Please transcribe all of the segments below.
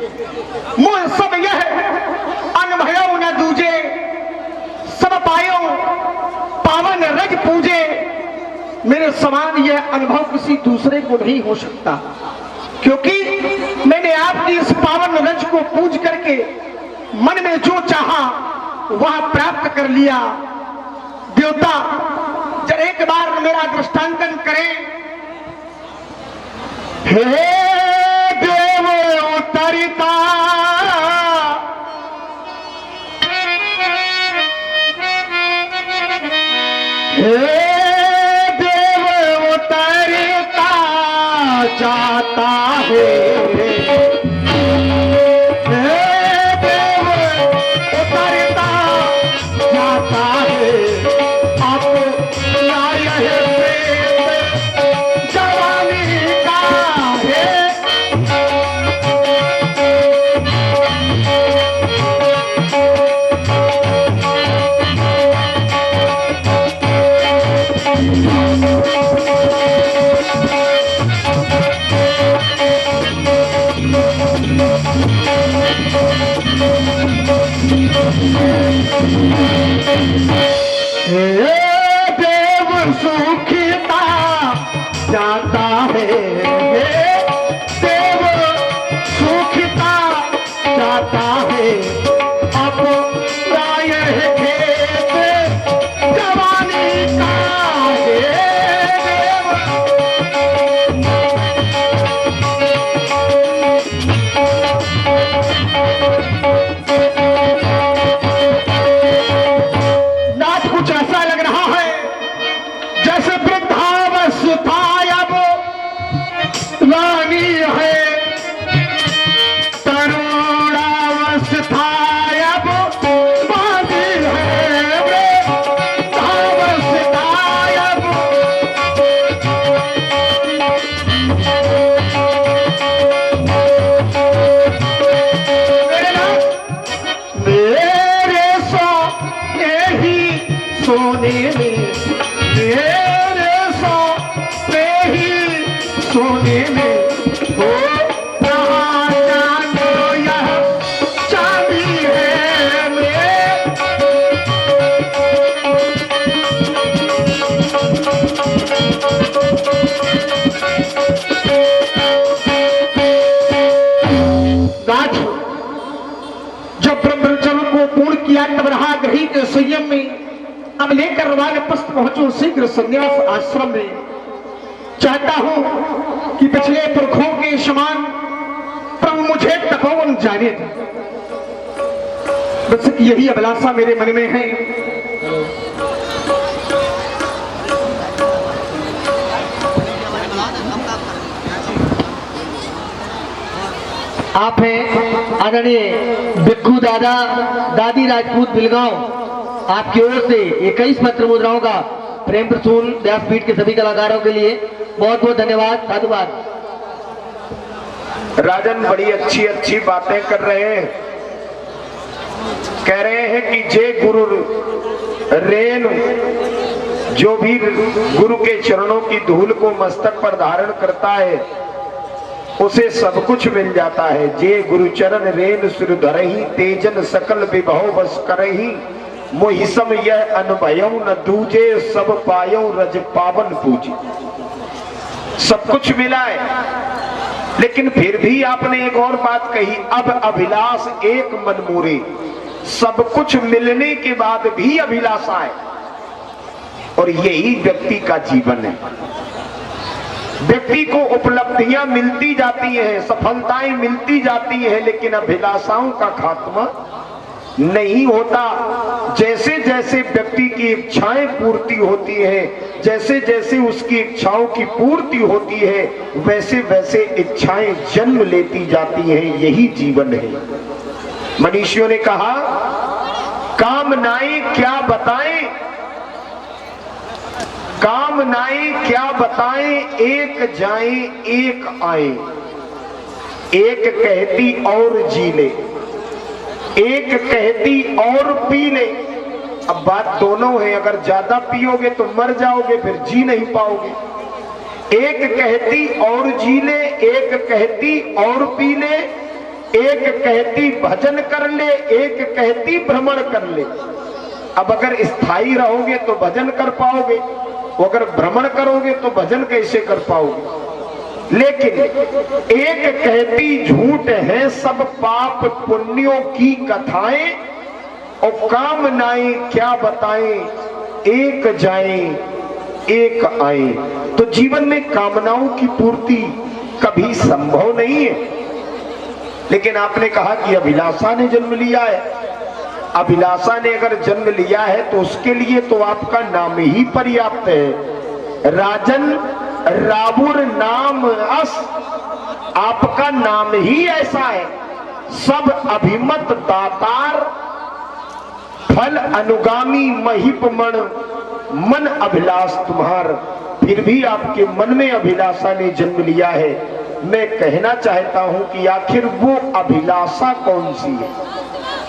मूल सब यह अनभयो न दूजे, सब पायो पावन रज पूजे। मेरे समान यह अनुभव किसी दूसरे को नहीं हो सकता, क्योंकि मैंने आपकी इस पावन रज को पूज करके मन में जो चाहा वह प्राप्त कर लिया। देवता जब एक बार मेरा दृष्टांतन करें। हे देव उतरिता हे देव उतरिता जाता है, देव सुखता जाता है, देव सुखता जाता है। अब राय खेत जवानी का संयम में अब लेकर वानप्रस्थ पहुंचो शीघ्र संन्यास आश्रम में। चाहता हूं कि पिछले पुरखों के समान प्रभु मुझे तपोवन जाने दे। बस यही अभिलाषा मेरे मन में है। आप हैं आदरणीय बिक्कू दादा दादी राजपूत बिलगांव, आपकी ओर से 21 पत्र मुद्राओं का प्रेम प्रसून व्यासपीठ के सभी कलाकारों के लिए बहुत बहुत धन्यवाद, साधुवाद। राजन बड़ी अच्छी अच्छी बातें कर रहे हैं। कह रहे हैं कि जे गुरु रेणु, जो भी गुरु के चरणों की धूल को मस्तक पर धारण करता है उसे सब कुछ मिल जाता है। जे गुरु चरण रेण सिर धरहि, तेजन सकल विभव बस करहि। मोहि सम यह अनुभयो न दूजे, सब पायो रज पावन पूजे। सब कुछ मिला है, लेकिन फिर भी आपने एक और बात कही, अब अभिलाष एक मन मोरे। सब कुछ मिलने के बाद भी अभिलाषा है, और यही व्यक्ति का जीवन है। व्यक्ति को उपलब्धियां मिलती जाती हैं, सफलताएं मिलती जाती हैं, लेकिन अभिलाषाओं का खात्मा नहीं होता। जैसे जैसे व्यक्ति की इच्छाएं पूर्ति होती है, जैसे जैसे उसकी इच्छाओं की पूर्ति होती है, वैसे वैसे इच्छाएं जन्म लेती जाती हैं। यही जीवन है। मनीषियों ने कहा, कामनाएं क्या बताएं, कामनाएं क्या बताएं, एक जाएं एक आए। एक कहती और जी ले, एक कहती और पी ले। अब बात दोनों है, अगर ज्यादा पियोगे तो मर जाओगे, फिर जी नहीं पाओगे। एक कहती और जी ले, एक कहती और पी ले। एक कहती भजन कर ले, एक कहती भ्रमण कर ले। अब अगर स्थायी रहोगे तो भजन कर पाओगे, अगर भ्रमण करोगे तो भजन कैसे कर पाओगे। लेकिन एक कहती झूठ है सब पाप पुण्यों की कथाएं, और कामनाएं क्या बताएं, एक जाएं एक आए। तो जीवन में कामनाओं की पूर्ति कभी संभव नहीं है। लेकिन आपने कहा कि अभिलाषा ने जन्म लिया है। अभिलाषा ने अगर जन्म लिया है तो उसके लिए तो आपका नाम ही पर्याप्त है। राजन राबुर नाम अस, आपका नाम ही ऐसा है। सब अभिमत दातार, फल अनुगामी महिपमण, मन अभिलाष तुम्हार। फिर भी आपके मन में अभिलाषा ने जन्म लिया है। मैं कहना चाहता हूं कि आखिर वो अभिलाषा कौन सी है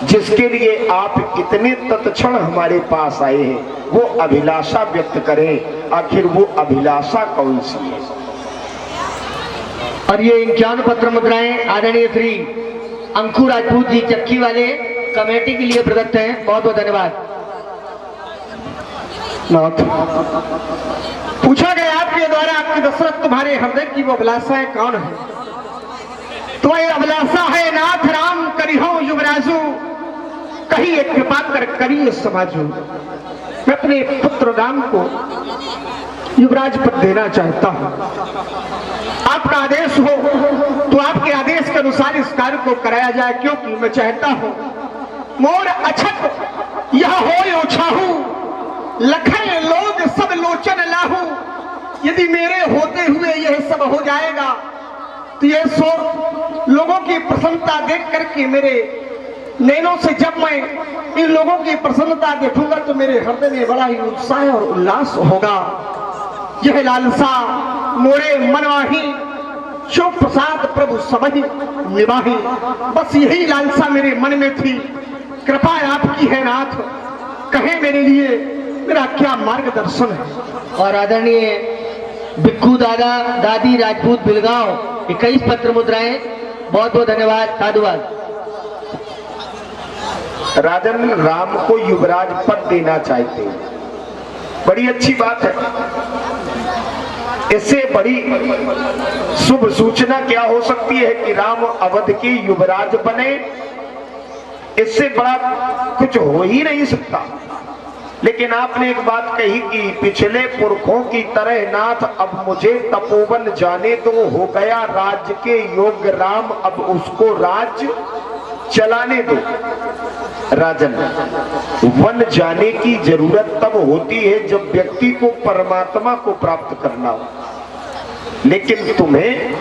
जिसके लिए आप इतने तत्क्षण हमारे पास आए हैं। वो अभिलाषा व्यक्त करें, आखिर वो अभिलाषा कौन सी है। और ये 51 पत्र मुद्राएं आदरणीय श्री अंकुर राजपूत जी चक्की वाले कमेटी के लिए प्रदत्त हैं। बहुत बहुत धन्यवाद। पूछा गया आपके द्वारा आपके दशरथ तुम्हारे हृदय की वो अभिलाषाएं कौन है। तो ये अभिलाषा है नाथ राम करिहो युवराजू, कहीं एक कृपा कर करिए समाजू। मैं अपने पुत्र राम को युवराज पद देना चाहता हूं। आपका आदेश हो तो आपके आदेश के अनुसार इस कार्य को कराया जाए, क्योंकि मैं चाहता हूं मोर अछत यह हो ओछाहू, लखन लोग सब लोचन लाहू। यदि मेरे होते हुए यह सब हो जाएगा तो ये सो लोगों की प्रसन्नता देख करके मेरे नैनों से जब मैं इन लोगों की प्रसन्नता देखूंगा तो मेरे हृदय में बड़ा ही उत्साह और उल्लास होगा। यह लालसा मोरे मनवाही, शिव प्रसाद प्रभु समझ निभाही। बस यही लालसा मेरे मन में थी। कृपा आपकी है नाथ, कहे मेरे लिए मेरा क्या मार्गदर्शन है। और आदरणीय बिक्कू दादा दादी राजपूत बिलगांव 21 पत्र मुद्राएं। बहुत बहुत धन्यवाद, साधुवाद। राजन राम को युवराज पद देना चाहते हैं, बड़ी अच्छी बात है। इससे बड़ी शुभ सूचना क्या हो सकती है कि राम अवध के युवराज बने। इससे बड़ा कुछ हो ही नहीं सकता। लेकिन आपने एक बात कही कि पिछले पुरखों की तरह नाथ अब मुझे तपोवन जाने दो, हो गया राज्य के योग्य राम, अब उसको राज्य चलाने दो। राजन, वन जाने की जरूरत तब होती है जब व्यक्ति को परमात्मा को प्राप्त करना हो। लेकिन तुम्हें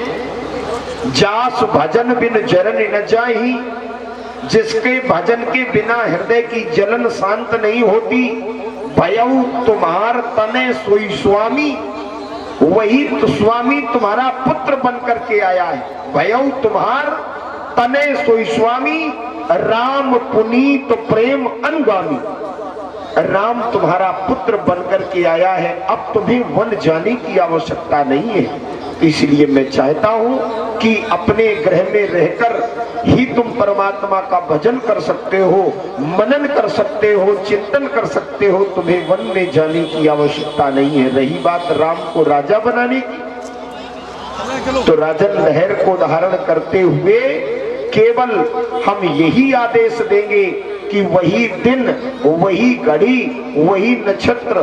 जास भजन बिन जरन न जाही, जिसके भजन के बिना हृदय की जलन शांत नहीं होती। भयऊ तुम्हार तने सोई स्वामी, वही तो स्वामी तुम्हारा पुत्र बन करके आया है। भयऊ तुम्हार तने सोई स्वामी, राम पुनीत प्रेम अनुगामी। राम तुम्हारा पुत्र बनकर के आया है, अब तुम्हें वन जाने की आवश्यकता नहीं है। इसलिए मैं चाहता हूं कि अपने ग्रह में रहकर ही तुम परमात्मा का भजन कर सकते हो, मनन कर सकते हो, चिंतन कर सकते हो। तुम्हें वन में जाने की आवश्यकता नहीं है। रही बात राम को राजा बनाने की, तो राजन लहर को धारण करते हुए केवल हम यही आदेश देंगे कि वही दिन, वही घड़ी, वही नक्षत्र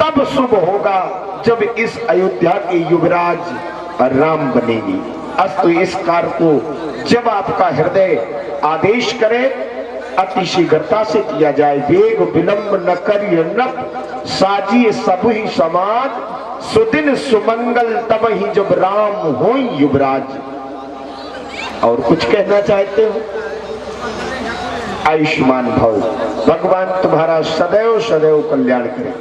तब शुभ होगा जब इस अयोध्या के युवराज राम बनेगी। अस्तु इस कार्य को जब आपका हृदय आदेश करे अति शीघ्रता से किया जाए। वेग विलंब न करिय नप, साजिए सब ही समाज, सुदिन सुमंगल तब ही जब राम हो युवराज। और कुछ कहना चाहते हो? आयुष्मान भव, भगवान तुम्हारा सदैव सदैव कल्याण करे।